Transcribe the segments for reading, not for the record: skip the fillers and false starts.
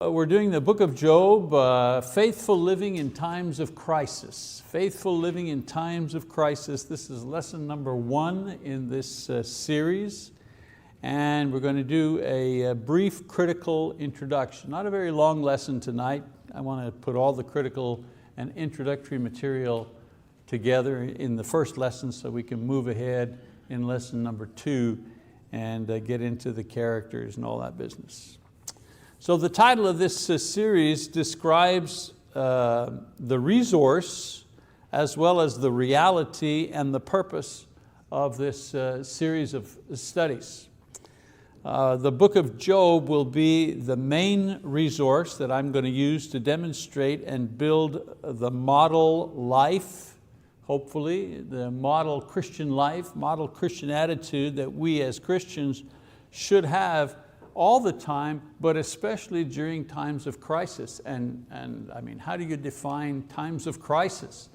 We're doing the book of Job, faithful living in times of crisis. Faithful living in times of crisis. This is lesson number 1 in this series. And we're going to do a brief critical introduction. Not a very long lesson tonight. I want to put all the critical and introductory material together in the first lesson so we can move ahead in lesson number 2 and get into the characters and all that business. So the title of this series describes the resource as well as the reality and the purpose of this series of studies. The book of Job will be the main resource that I'm going to use to demonstrate and build the model life, hopefully, the model Christian life, model Christian attitude that we as Christians should have all the time, but especially during times of crisis. And I mean, how do you define times of crisis?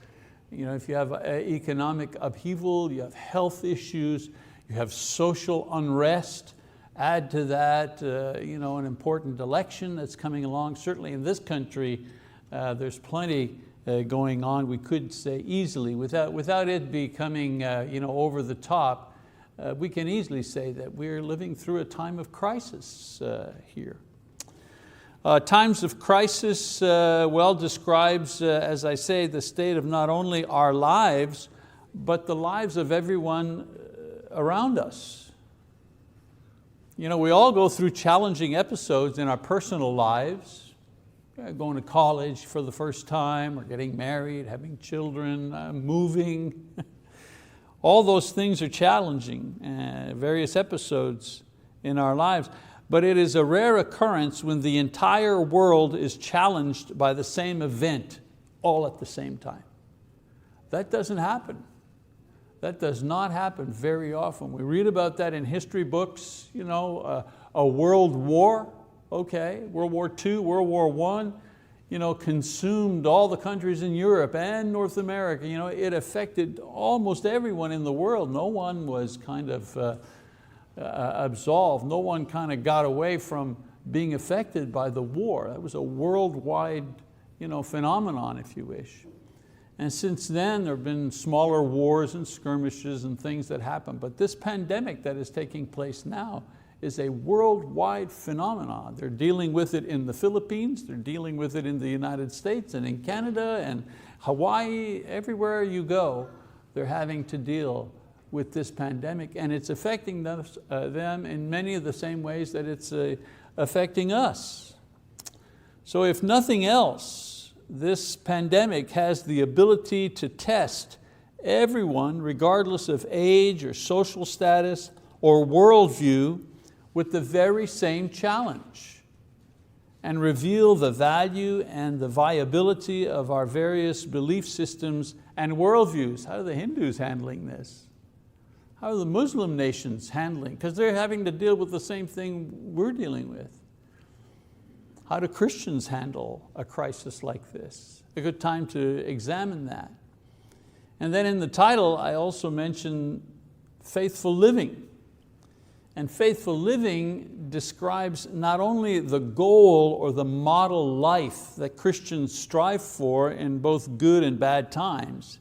You know, if you have economic upheaval, you have health issues, you have social unrest, add to that an important election that's coming along. Certainly in this country, there's plenty going on, we could say easily, without it becoming over the top. We can easily say that we're living through a time of crisis here. Times of crisis describes, as I say, the state of not only our lives, but the lives of everyone around us. You know, we all go through challenging episodes in our personal lives, going to college for the first time, or getting married, having children, moving. All those things are challenging, various episodes in our lives, but it is a rare occurrence when the entire world is challenged by the same event all at the same time. That doesn't happen. That does not happen very often. We read about that in history books, a world war, okay, World War II, World War I, consumed all the countries in Europe and North America. It affected almost everyone in the world. No one was kind of absolved. No one kind of got away from being affected by the war. That was a worldwide phenomenon, if you wish. And since then, there have been smaller wars and skirmishes and things that happen. But this pandemic that is taking place now is a worldwide phenomenon. They're dealing with it in the Philippines, they're dealing with it in the United States and in Canada and Hawaii. Everywhere you go, they're having to deal with this pandemic, and it's affecting them in many of the same ways that it's affecting us. So if nothing else, this pandemic has the ability to test everyone, regardless of age or social status or worldview, with the very same challenge, and reveal the value and the viability of our various belief systems and worldviews. How are the Hindus handling this? How are the Muslim nations handling? Because they're having to deal with the same thing we're dealing with. How do Christians handle a crisis like this? A good time to examine that. And then in the title, I also mentioned faithful living. And faithful living describes not only the goal or the model life that Christians strive for in both good and bad times.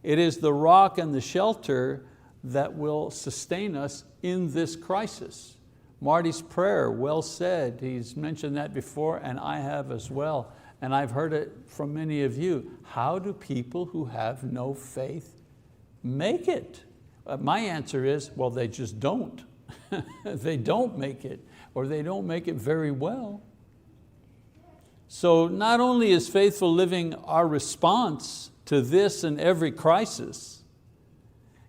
It is the rock and the shelter that will sustain us in this crisis. Marty's prayer, well said. He's mentioned that before, and I have as well. And I've heard it from many of you. How do people who have no faith make it? My answer is, well, they just don't. They don't make it, or they don't make it very well. So not only is faithful living our response to this and every crisis,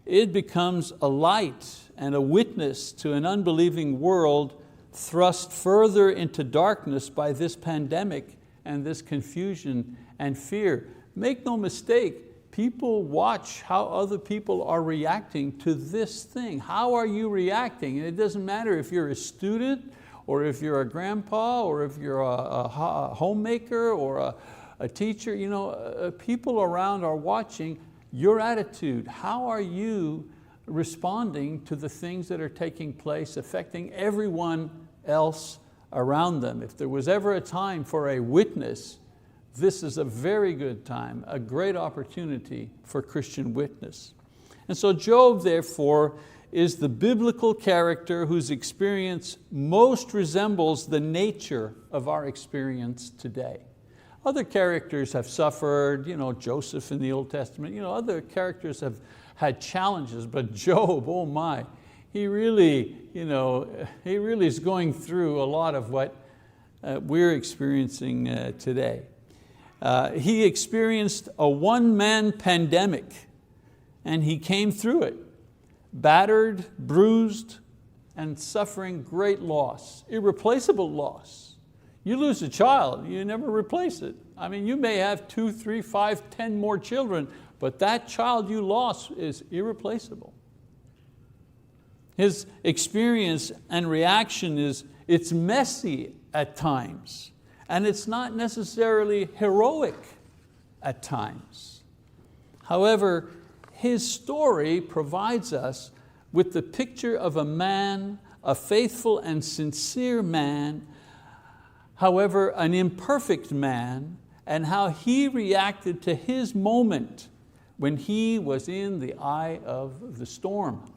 it becomes a light and a witness to an unbelieving world thrust further into darkness by this pandemic and this confusion and fear. Make no mistake, people watch how other people are reacting to this thing. How are you reacting? And it doesn't matter if you're a student, or if you're a grandpa, or if you're a homemaker, or a teacher. People around are watching your attitude. How are you responding to the things that are taking place, affecting everyone else around them. If there was ever a time for a witness, this is a very good time, a great opportunity for Christian witness. And so Job, therefore, is the biblical character whose experience most resembles the nature of our experience today. Other characters have suffered, Joseph in the Old Testament, other characters have had challenges, but Job, oh my, he really is going through a lot of what we're experiencing today. He experienced a one-man pandemic, and he came through it, battered, bruised, and suffering great loss, irreplaceable loss. You lose a child, you never replace it. You may have 2, 3, 5, 10 more children, but that child you lost is irreplaceable. His experience and reaction it's messy at times, and it's not necessarily heroic at times. However, his story provides us with the picture of a man, a faithful and sincere man, however, an imperfect man, and how he reacted to his moment when he was in the eye of the storm.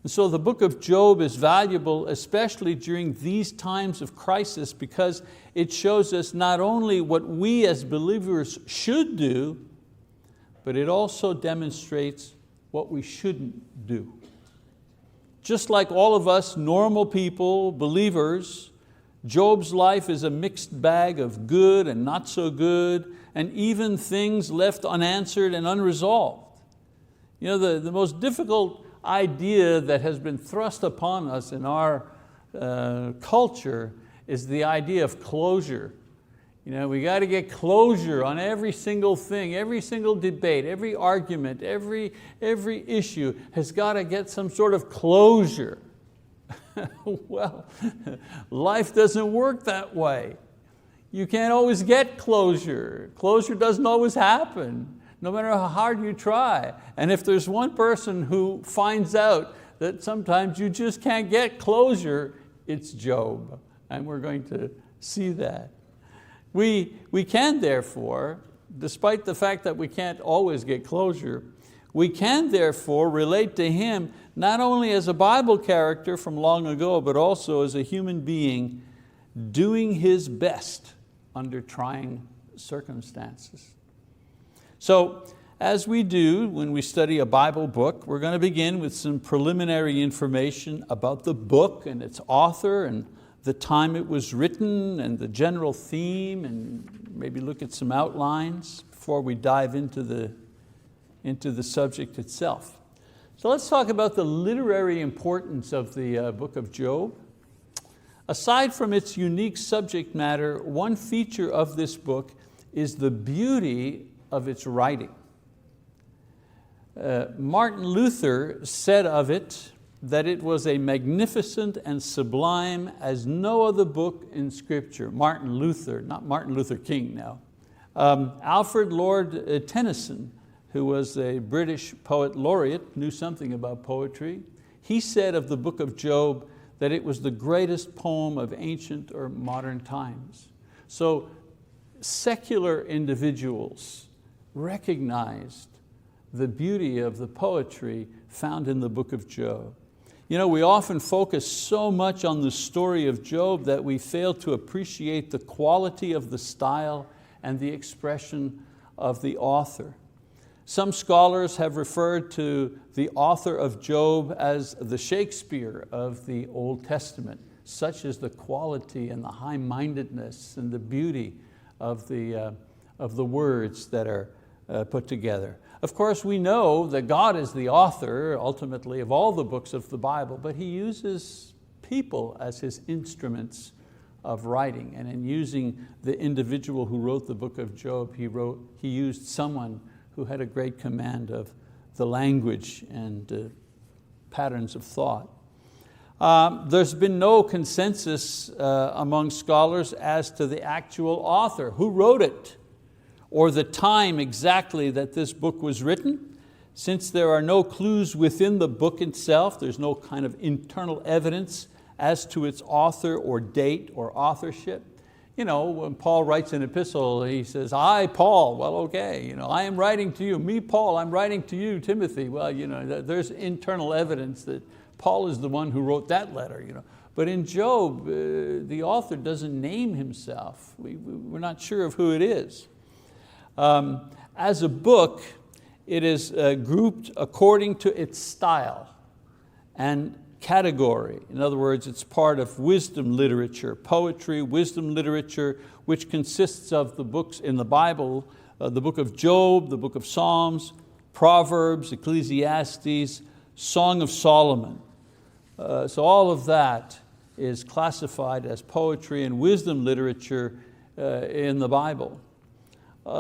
And so the book of Job is valuable, especially during these times of crisis, because it shows us not only what we as believers should do, but it also demonstrates what we shouldn't do. Just like all of us normal people, believers, Job's life is a mixed bag of good and not so good, and even things left unanswered and unresolved. The most difficult idea that has been thrust upon us in our culture is the idea of closure. We got to get closure on every single thing, every single debate, every argument, every issue has got to get some sort of closure. Well, life doesn't work that way. You can't always get closure. Closure doesn't always happen, no matter how hard you try. And if there's one person who finds out that sometimes you just can't get closure, it's Job. And we're going to see that. We can therefore, despite the fact that we can't always get closure, we can therefore relate to him not only as a Bible character from long ago, but also as a human being doing his best under trying circumstances. So, as we do when we study a Bible book, we're going to begin with some preliminary information about the book and its author and the time it was written and the general theme, and maybe look at some outlines before we dive into the subject itself. So let's talk about the literary importance of the book of Job. Aside from its unique subject matter, one feature of this book is the beauty of its writing. Martin Luther said of it that it was a magnificent and sublime as no other book in Scripture. Martin Luther, not Martin Luther King now. Alfred Lord Tennyson, who was a British poet laureate, knew something about poetry. He said of the book of Job that it was the greatest poem of ancient or modern times. So secular individuals recognized the beauty of the poetry found in the book of Job. We often focus so much on the story of Job that we fail to appreciate the quality of the style and the expression of the author. Some scholars have referred to the author of Job as the Shakespeare of the Old Testament. Such is the quality and the high-mindedness and the beauty of the words that are put together. Of course, we know that God is the author, ultimately, of all the books of the Bible, but He uses people as His instruments of writing. And in using the individual who wrote the book of Job, he used someone who had a great command of the language and patterns of thought. There's been no consensus among scholars as to the actual author, who wrote it, or the time exactly that this book was written. Since there are no clues within the book itself, there's no kind of internal evidence as to its author or date or authorship. When Paul writes an epistle, he says, I, Paul. Well, okay, I am writing to you. Me, Paul, I'm writing to you, Timothy. Well, there's internal evidence that Paul is the one who wrote that letter. But in Job, the author doesn't name himself. We're not sure of who it is. As a book, it is grouped according to its style and category. In other words, it's part of wisdom literature, poetry, wisdom literature, which consists of the books in the Bible, the book of Job, the book of Psalms, Proverbs, Ecclesiastes, Song of Solomon. So all of that is classified as poetry and wisdom literature in the Bible.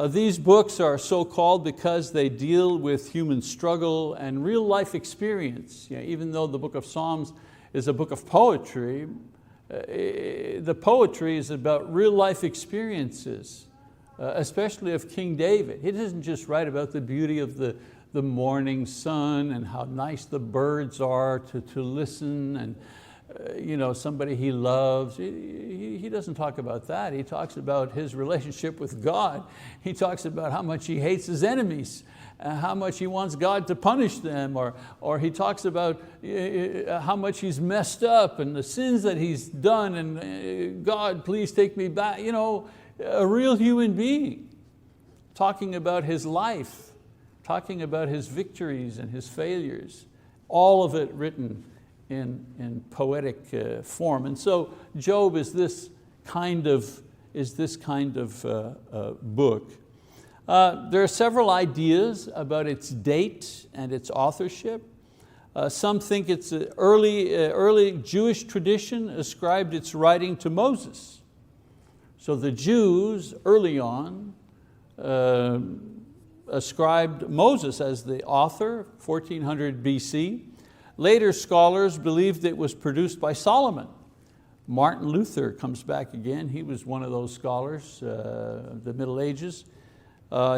These books are so called because they deal with human struggle and real life experience. Even though the book of Psalms is a book of poetry, the poetry is about real life experiences, especially of King David. He doesn't just write about the beauty of the morning sun and how nice the birds are to listen, and somebody he loves. He doesn't talk about that. He talks about his relationship with God. He talks about how much he hates his enemies, how much he wants God to punish them, or he talks about how much he's messed up and the sins that he's done, and God, please take me back. A real human being talking about his life, talking about his victories and his failures, all of it written in poetic form. And so Job is this kind of book. There are several ideas about its date and its authorship. Some think it's an early Jewish tradition ascribed its writing to Moses. So the Jews early on ascribed Moses as the author, 1400 BC. Later scholars believed it was produced by Solomon. Martin Luther comes back again. He was one of those scholars, the Middle Ages.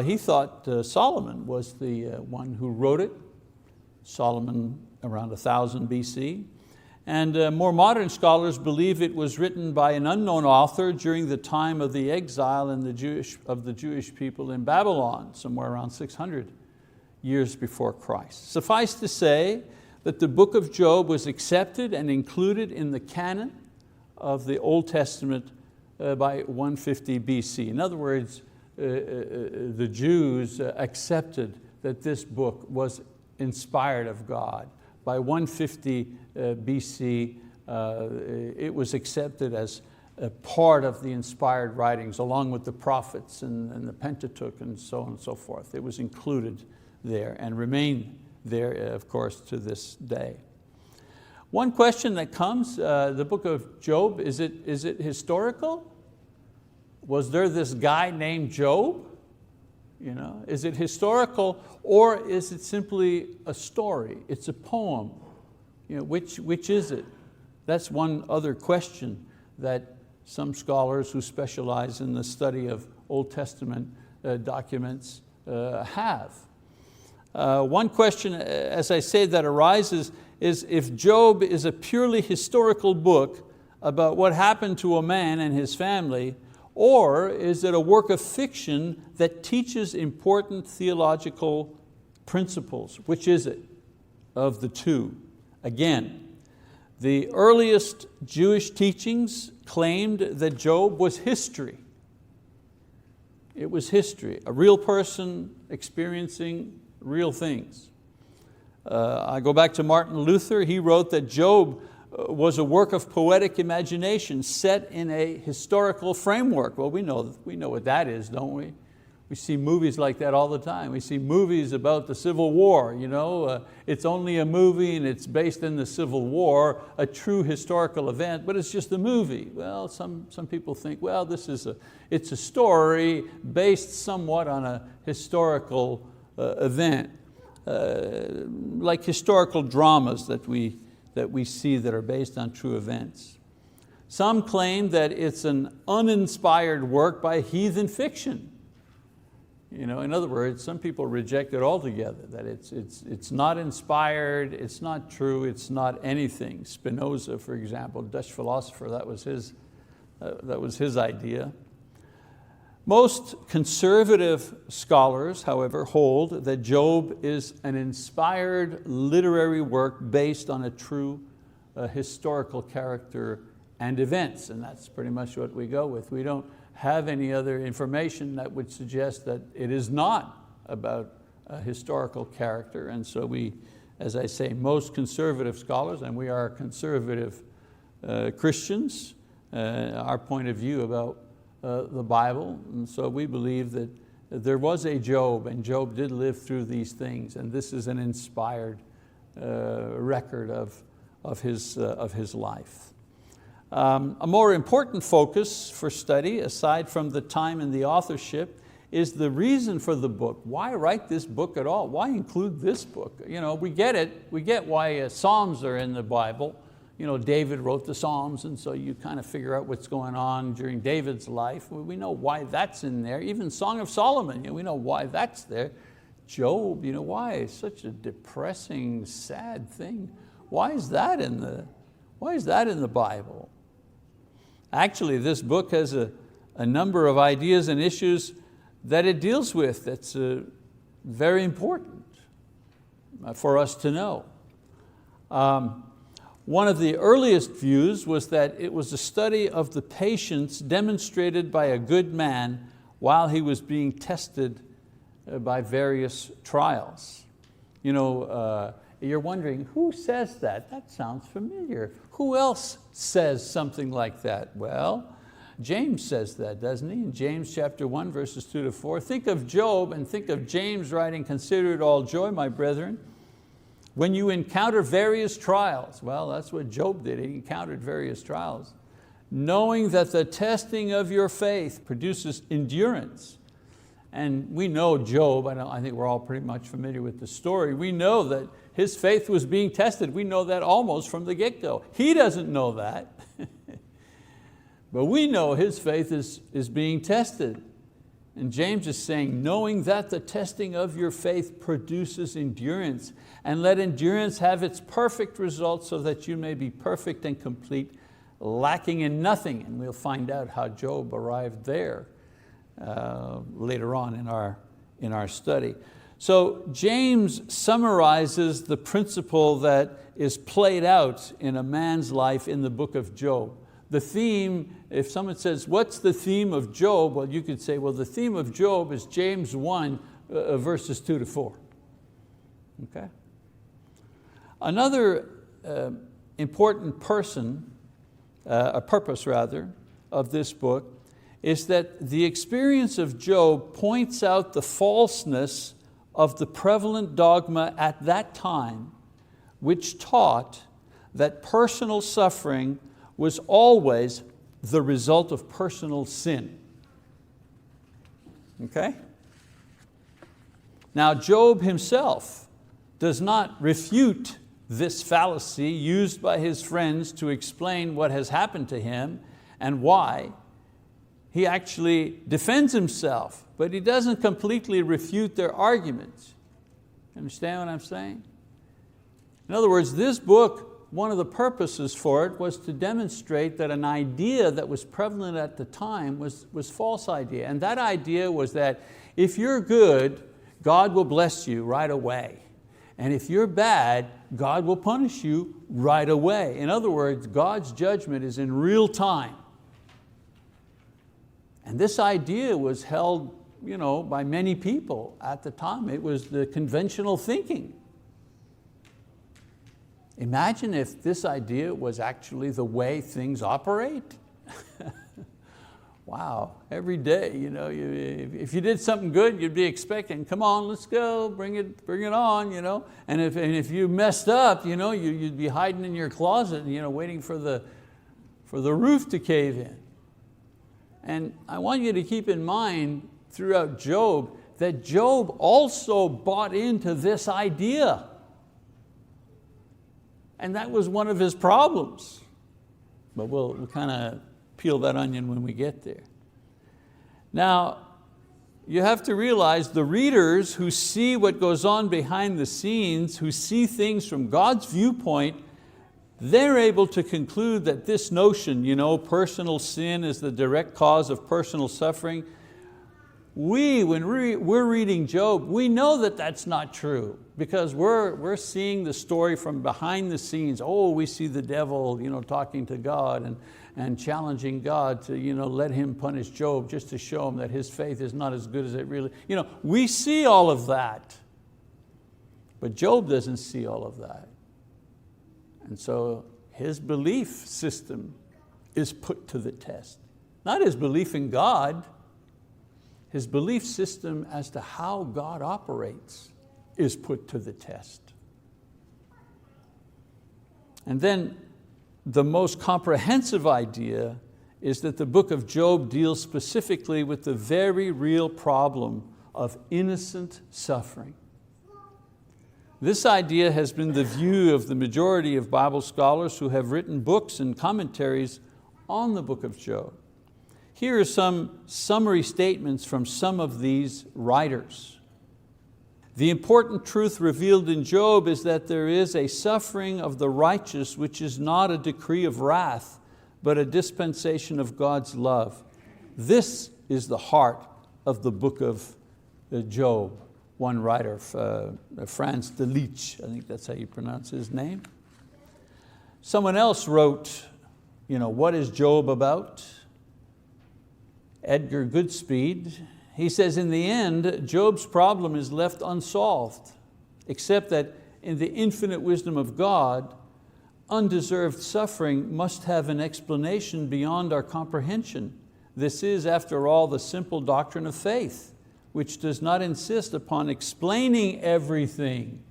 He thought Solomon was the one who wrote it. Solomon around 1000 BC. And more modern scholars believe it was written by an unknown author during the time of the exile of the Jewish people in Babylon, somewhere around 600 years before Christ. Suffice to say that the book of Job was accepted and included in the canon of the Old Testament by 150 BC. In other words, the Jews accepted that this book was inspired of God. By 150 BC, it was accepted as a part of the inspired writings, along with the prophets and the Pentateuch and so on and so forth. It was included there and remained there, of course, to this day. One question that comes, the book of Job, is it historical? Was there this guy named Job? Is it historical, or is it simply a story? It's a poem. Which is it? That's one other question that some scholars who specialize in the study of Old Testament documents have. One question, as I say, that arises is if Job is a purely historical book about what happened to a man and his family, or is it a work of fiction that teaches important theological principles? Which is it of the two? Again, the earliest Jewish teachings claimed that Job was history. It was history, a real person experiencing real things. I go back to Martin Luther. He wrote that Job was a work of poetic imagination set in a historical framework. Well, we know what that is, don't we? We see movies like that all the time. We see movies about the Civil War. It's only a movie and it's based in the Civil War, a true historical event, but it's just a movie. Well, some people think, well, it's a story based somewhat on a historical event, like historical dramas that we see that are based on true events. Some claim that it's an uninspired work by heathen fiction. In other words, some people reject it altogether, that it's not inspired, it's not true, it's not anything. Spinoza, for example, Dutch philosopher, that was his idea. Most conservative scholars, however, hold that Job is an inspired literary work based on a true historical character and events, and that's pretty much what we go with. We don't have any other information that would suggest that it is not about a historical character, and so we, as I say, most conservative scholars, and we are conservative Christians, our point of view about the Bible, and so we believe that there was a Job, and Job did live through these things, and this is an inspired record of his life. A more important focus for study, aside from the time and the authorship, is the reason for the book. Why write this book at all? Why include this book? We get it. We get why Psalms are in the Bible. David wrote the Psalms, and so you kind of figure out what's going on during David's life. We know why that's in there. Even Song of Solomon, we know why that's there. Job, why? It's such a depressing, sad thing. Why is that in the Bible? Actually, this book has a number of ideas and issues that it deals with that's very important for us to know. One of the earliest views was that it was a study of the patience demonstrated by a good man while he was being tested by various trials. You're wondering, who says that? That sounds familiar. Who else says something like that? Well, James says that, doesn't he? In James chapter 1, verses 2-4. Think of Job and think of James writing, "Consider it all joy, my brethren, when you encounter various trials." Well, that's what Job did. He encountered various trials. "Knowing that the testing of your faith produces endurance." And we know Job, I think we're all pretty much familiar with the story. We know that his faith was being tested. We know that almost from the get-go. He doesn't know that. But we know his faith is being tested. And James is saying, knowing that the testing of your faith produces endurance, and let endurance have its perfect result so that you may be perfect and complete, lacking in nothing. And we'll find out how Job arrived there later on in our study. So James summarizes the principle that is played out in a man's life in the book of Job. The theme, if someone says, what's the theme of Job? Well, you could say, well, the theme of Job is James 1, verses 2-4. Okay? Another important purpose of this book is that the experience of Job points out the falseness of the prevalent dogma at that time, which taught that personal suffering was always the result of personal sin. Okay? Now, Job himself does not refute this fallacy used by his friends to explain what has happened to him and why. He actually defends himself, but he doesn't completely refute their arguments. Understand what I'm saying? In other words, this book, one of the purposes for it was to demonstrate that an idea that was prevalent at the time was false idea. And that idea was that if you're good, God will bless you right away. And if you're bad, God will punish you right away. In other words, God's judgment is in real time. And this idea was held by many people at the time. It was the conventional thinking. Imagine if this idea was actually the way things operate. Wow, every day, if you did something good, you'd be expecting, come on, let's go, bring it on, And if you messed up, you'd be hiding in your closet, waiting for the roof to cave in. And I want you to keep in mind throughout Job that Job also bought into this idea. And that was one of his problems. But we'll kind of peel that onion when we get there. Now, you have to realize the readers who see what goes on behind the scenes, who see things from God's viewpoint, they're able to conclude that this notion, personal sin is the direct cause of personal suffering. When we're reading Job, we know that that's not true, because we're seeing the story from behind the scenes. Oh, we see the devil talking to God and challenging God to let him punish Job just to show him that his faith is not as good as it really. We see all of that. But Job doesn't see all of that. And so his belief system is put to the test. Not his belief in God, his belief system as to how God operates is put to the test. And then the most comprehensive idea is that the book of Job deals specifically with the very real problem of innocent suffering. This idea has been the view of the majority of Bible scholars who have written books and commentaries on the book of Job. Here are some summary statements from some of these writers. The important truth revealed in Job is that there is a suffering of the righteous which is not a decree of wrath, but a dispensation of God's love. This is the heart of the book of Job. One writer, Franz de Leech, I think that's how you pronounce his name. Someone else wrote, what is Job about? Edgar Goodspeed, he says, in the end, Job's problem is left unsolved, except that in the infinite wisdom of God, undeserved suffering must have an explanation beyond our comprehension. This is, after all, the simple doctrine of faith, which does not insist upon explaining everything.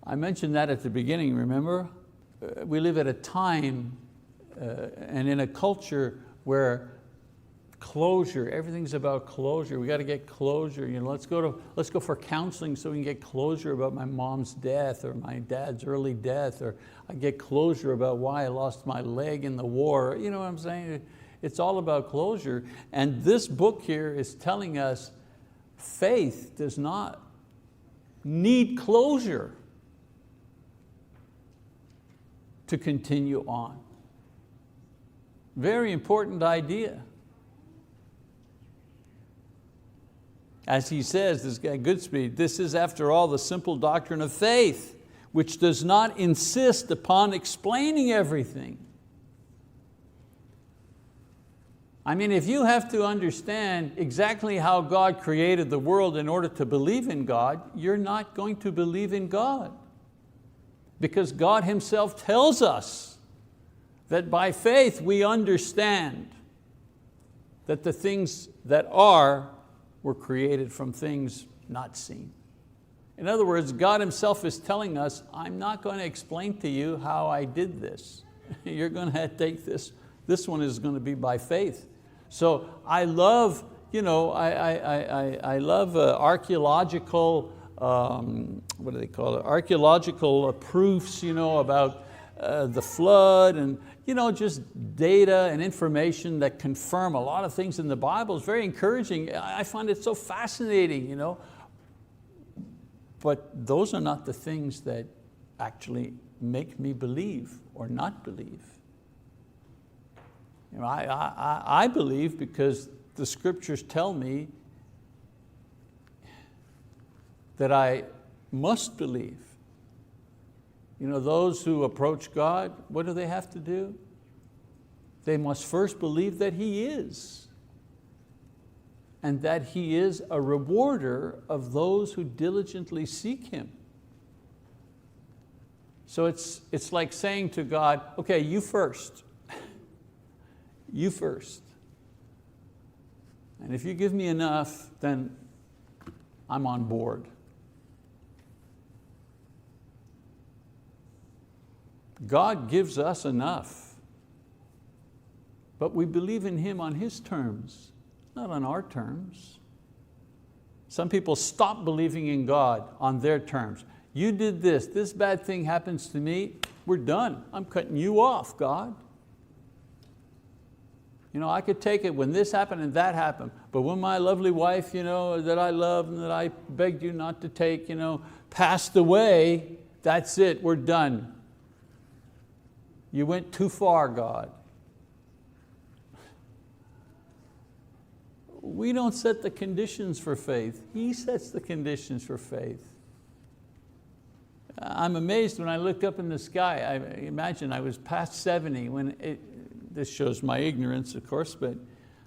I mentioned that at the beginning, remember? We live at a time and in a culture where closure, everything's about closure. We got to get closure. Let's go for counseling so we can get closure about my mom's death or my dad's early death, or I get closure about why I lost my leg in the war. You know what I'm saying? It's all about closure. And this book here is telling us faith does not need closure to continue on. Very important idea. As he says, this guy Goodspeed, this is after all the simple doctrine of faith, which does not insist upon explaining everything. I mean, if you have to understand exactly how God created the world in order to believe in God, you're not going to believe in God. Because God Himself tells us that by faith we understand that the things that are were created from things not seen. In other words, God Himself is telling us, I'm not going to explain to you how I did this. You're going to take this. This one is going to be by faith. So I love, I love archaeological, what do they call it? Archaeological proofs, about the flood, and just data and information that confirm a lot of things in the Bible. It's very encouraging. I find it so fascinating, But those are not the things that actually make me believe or not believe. I believe because the scriptures tell me that I must believe. Those who approach God, what do they have to do? They must first believe that He is, and that He is a rewarder of those who diligently seek Him. So it's like saying to God, okay, you first. You first. And if you give me enough, then I'm on board. God gives us enough, but we believe in Him on His terms, not on our terms. Some people stop believing in God on their terms. You did this bad thing happens to me, we're done. I'm cutting you off, God. I could take it when this happened and that happened, but when my lovely wife, that I love and that I begged you not to take, passed away, that's it, we're done. You went too far, God. We don't set the conditions for faith. He sets the conditions for faith. I'm amazed when I look up in the sky. I imagine I was past 70 when this shows my ignorance, of course, but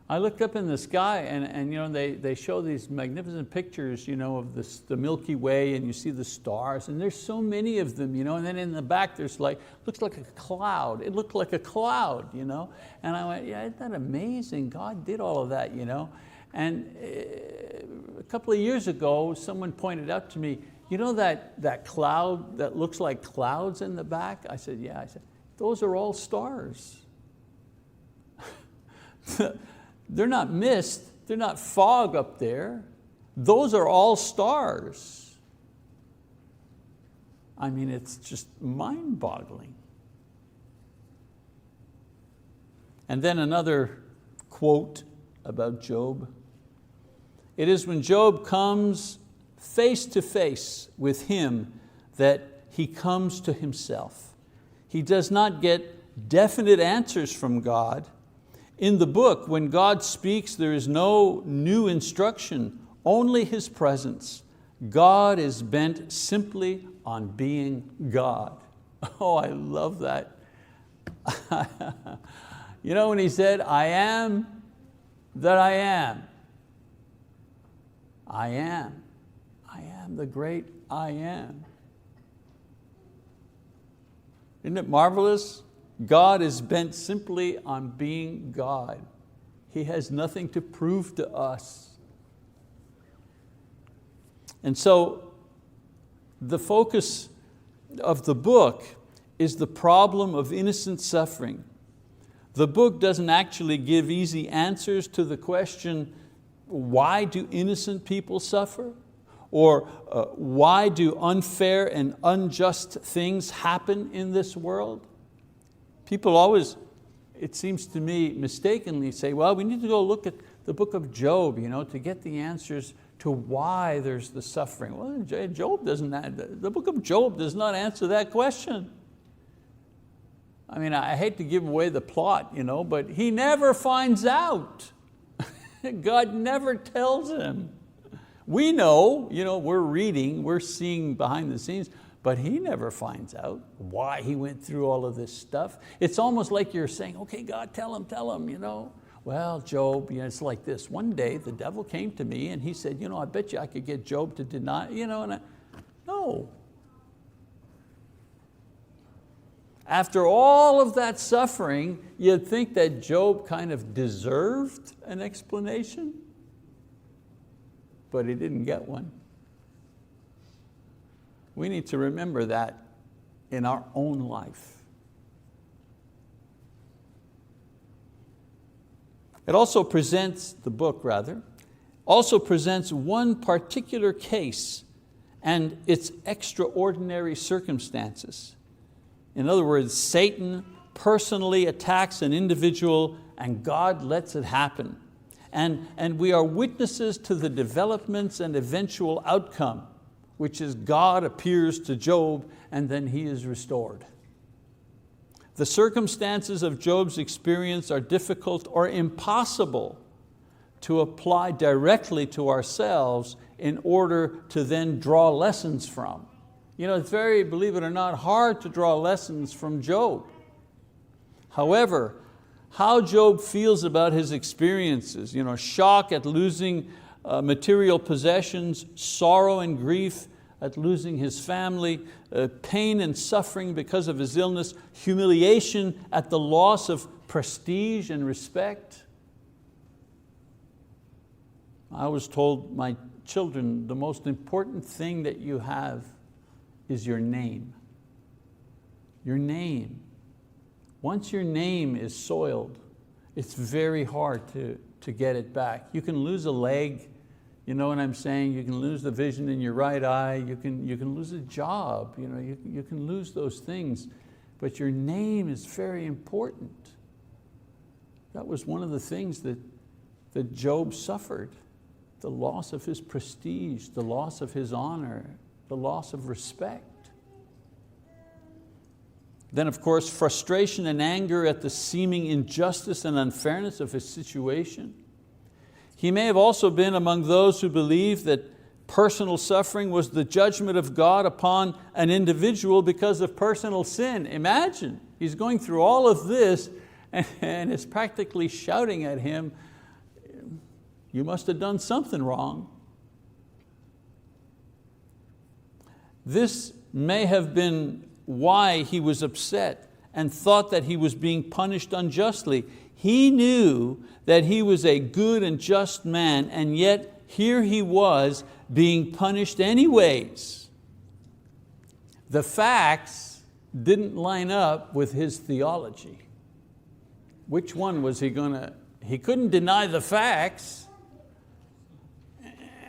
I looked up in the sky and they show these magnificent pictures of the Milky Way, and you see the stars, and there's so many of them, and then in the back there's looks like a cloud. It looked like a cloud, and I went, yeah, isn't that amazing? God did all of that, And a couple of years ago, someone pointed out to me, that cloud that looks like clouds in the back? I said, yeah. I said, those are all stars. They're not mist, they're not fog up there. Those are all stars. I mean, it's just mind-boggling. And then another quote about Job. It is when Job comes face to face with him that he comes to himself. He does not get definite answers from God. In the book, when God speaks, there is no new instruction, only His presence. God is bent simply on being God. Oh, I love that. When He said, I am that I am. I am. I am the great I am. Isn't it marvelous? God is bent simply on being God. He has nothing to prove to us. And so the focus of the book is the problem of innocent suffering. The book doesn't actually give easy answers to the question, why do innocent people suffer? Or why do unfair and unjust things happen in this world? People always, it seems to me, mistakenly say, well, we need to go look at the book of Job, to get the answers to why there's the suffering. Well, Job the book of Job does not answer that question. I mean, I hate to give away the plot, but he never finds out. God never tells him. We know, we're reading, we're seeing behind the scenes, but he never finds out why he went through all of this stuff. It's almost like you're saying, okay, God, tell him. Well, Job, it's like this. One day the devil came to me and he said, I bet you I could get Job to deny, no. After all of that suffering, you'd think that Job kind of deserved an explanation, but he didn't get one. We need to remember that in our own life. It also presents, the book rather, also presents one particular case and its extraordinary circumstances. In other words, Satan personally attacks an individual and God lets it happen. And we are witnesses to the developments and eventual outcome, which is God appears to Job and then he is restored. The circumstances of Job's experience are difficult or impossible to apply directly to ourselves in order to then draw lessons from. It's very, believe it or not, hard to draw lessons from Job. However, how Job feels about his experiences, shock at losing material possessions, sorrow and grief at losing his family, pain and suffering because of his illness, humiliation at the loss of prestige and respect. I was told my children, the most important thing that you have is your name. Your name. Once your name is soiled, it's very hard to get it back. You can lose a leg, you know what I'm saying? You can lose the vision in your right eye, you can lose a job, you can lose those things, but your name is very important. That was one of the things that Job suffered. The loss of his prestige, the loss of his honor, the loss of respect. Then of course, frustration and anger at the seeming injustice and unfairness of his situation. He may have also been among those who believed that personal suffering was the judgment of God upon an individual because of personal sin. Imagine, he's going through all of this and it's practically shouting at him, you must have done something wrong. This may have been why he was upset and thought that he was being punished unjustly. He knew that he was a good and just man, and yet here he was being punished anyways. The facts didn't line up with his theology. Which one was he going to? He couldn't deny the facts,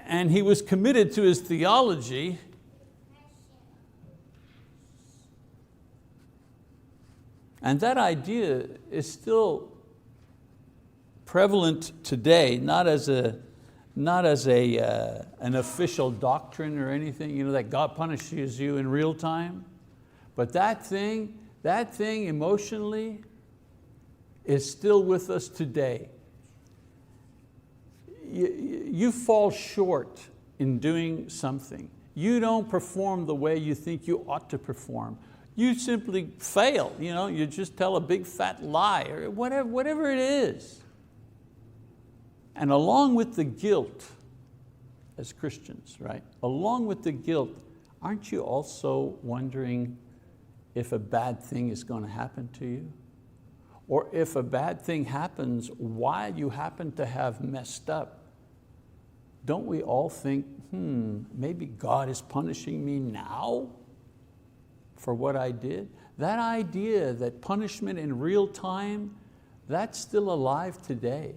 and he was committed to his theology. And that idea is still prevalent today, not as an official doctrine or anything, that God punishes you in real time. But that thing emotionally is still with us today. You fall short in doing something. You don't perform the way you think you ought to perform. You simply fail. You just tell a big fat lie or whatever it is. And along with the guilt, as Christians, right? Along with the guilt, aren't you also wondering if a bad thing is going to happen to you? Or if a bad thing happens while you happen to have messed up, don't we all think, maybe God is punishing me now for what I did? That idea that punishment in real time, that's still alive today.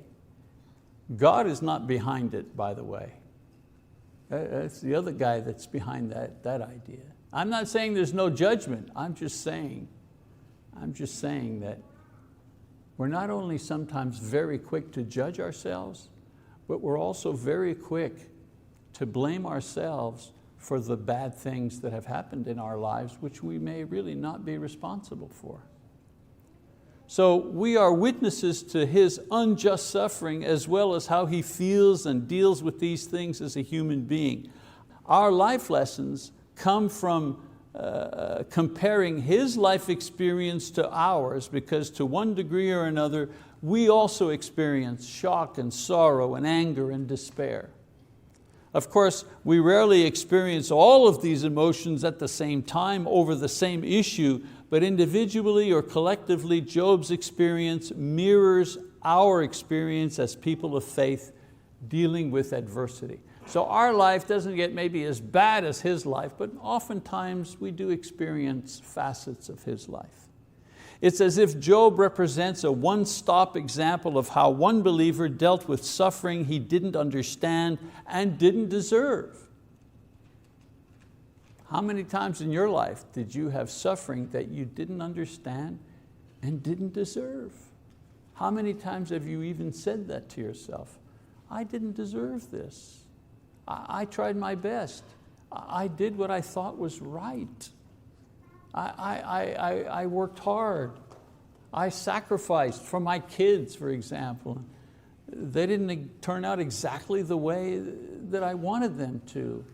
God is not behind it, by the way. That's the other guy that's behind that idea. I'm not saying there's no judgment. I'm just saying that we're not only sometimes very quick to judge ourselves, but we're also very quick to blame ourselves for the bad things that have happened in our lives, which we may really not be responsible for. So we are witnesses to his unjust suffering as well as how he feels and deals with these things as a human being. Our life lessons come from comparing his life experience to ours, because to one degree or another, we also experience shock and sorrow and anger and despair. Of course, we rarely experience all of these emotions at the same time over the same issue, but individually or collectively, Job's experience mirrors our experience as people of faith dealing with adversity. So our life doesn't get maybe as bad as his life, but oftentimes we do experience facets of his life. It's as if Job represents a one-stop example of how one believer dealt with suffering he didn't understand and didn't deserve. How many times in your life did you have suffering that you didn't understand and didn't deserve? How many times have you even said that to yourself? I didn't deserve this. I tried my best. I did what I thought was right. I worked hard. I sacrificed for my kids, for example. They didn't turn out exactly the way that I wanted them to.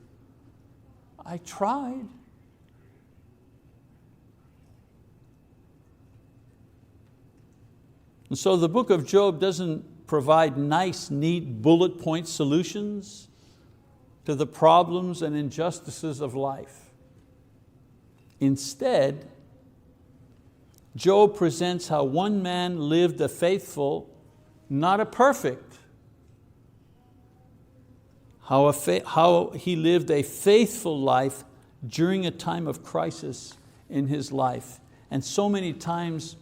I tried. And so the book of Job doesn't provide nice, neat, bullet point solutions to the problems and injustices of life. Instead, Job presents how one man lived a faithful, not a perfect, how he lived a faithful life during a time of crisis in his life. And so many times,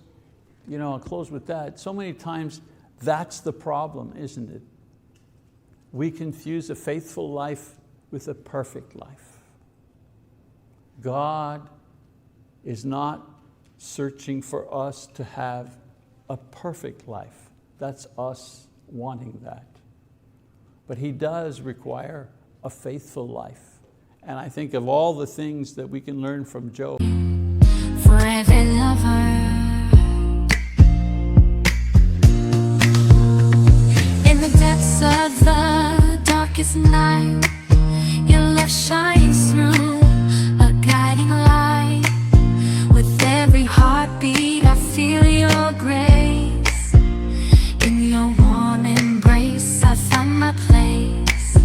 I'll close with that, so many times that's the problem, isn't it? We confuse a faithful life with a perfect life. God is not searching for us to have a perfect life. That's us wanting that. But He does require a faithful life. And I think of all the things that we can learn from Job. For every lover, in the depths of the darkest night, your love shines through, a guiding light. With every heartbeat I feel your grace. In your warm embrace I find my place.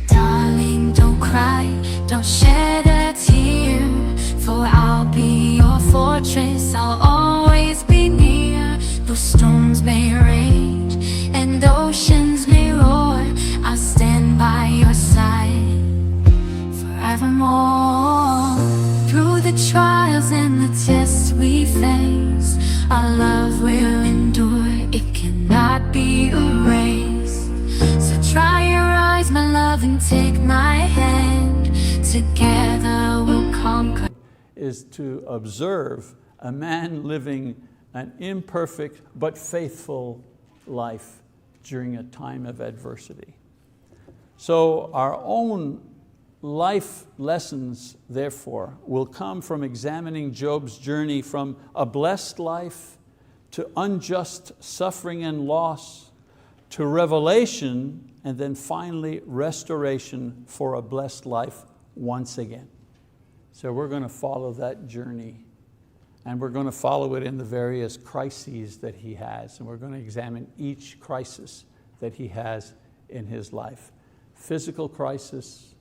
Darling, don't cry, don't shed a tear, for I'll be your fortress, I'll always be near. Though storms may rage and oceans may roar, I'll stand by your side forevermore. Through the trials and the tests we face, our love will endure, it cannot be erased. So dry your eyes, my love, and take my hand. Together we'll conquer. Is to observe a man living an imperfect but faithful life during a time of adversity. So our own life lessons, therefore, will come from examining Job's journey from a blessed life to unjust suffering and loss, to revelation, and then finally restoration for a blessed life once again. So we're going to follow that journey, and we're going to follow it in the various crises that he has, and we're going to examine each crisis that he has in his life. Physical crisis,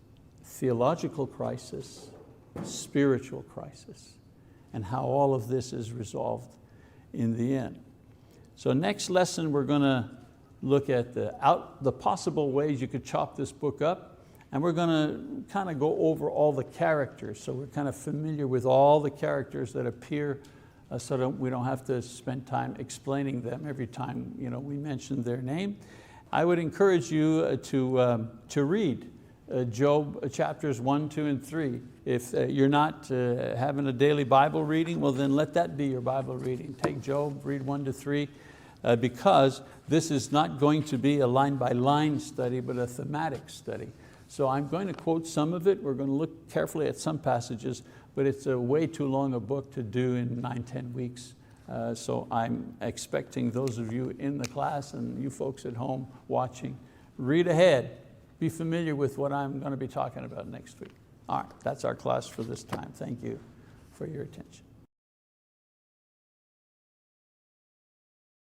theological crisis, spiritual crisis, and how all of this is resolved in the end. So next lesson we're going to look at the possible ways you could chop this book up, and we're going to kind of go over all the characters, so we're kind of familiar with all the characters that appear, so that we don't have to spend time explaining them every time we mention their name. I would encourage you to read Job chapters 1, 2, and 3. If you're not having a daily Bible reading, well then let that be your Bible reading. Take Job, read 1 to 3, because this is not going to be a line-by-line study, but a thematic study. So I'm going to quote some of it. We're going to look carefully at some passages, but it's a way too long a book to do in 9-10 weeks. So I'm expecting those of you in the class and you folks at home watching, read ahead. Be familiar with what I'm going to be talking about next week. All right, that's our class for this time. Thank you for your attention.